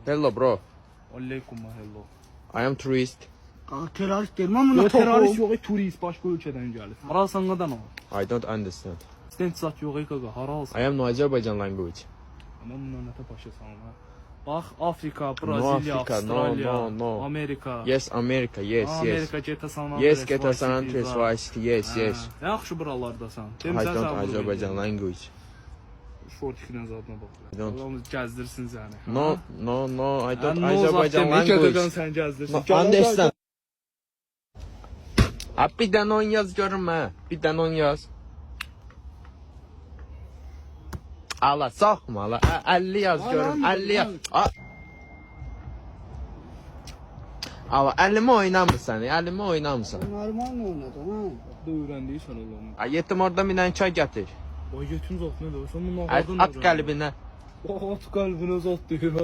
Hello bro. Aleykum hello. I am tourist. Terörist değil mi amına Yo terörist koyayım? yok, turist başka ülkeden gelir. Haralsan qadan o? I don't understand. Stensat yok qaqa, haralsan. I am no Azerbaijan language. Amma bundan nətə başlasan ha? Bax, Afrika, No Braziliya, Africa, Avstraliya, no. Amerika. Yes, America. Yes, yes. Amerika GTA San Andreas. Yes, get us an Andres Vice City. Yes, yes. Yaxşı buralardasan. I don't Azerbaijan language. Şortiklə zadına bax. I don't. Allah'ımız gəzdirsin səni. No, no, I don't No, Azerbaijan zaten iki language. ötədən sən gəzdirsin. No, understand. Abi bir dənə on yaz görüm hə. Bir dənə on yaz. Allah soxma Allah. 50 yaz görüm. 50 yaz. Allah 50'mi oynamırsan? 50'mi oynamırsan? Normal mi oynadın ha? Da öyrəndiyi sən Allah'ım. Ay yetim orada bir dənə çay gətir. Ay götün zat nə də? Sən bunu At qəlbinə. At qəlbinə zat deyir.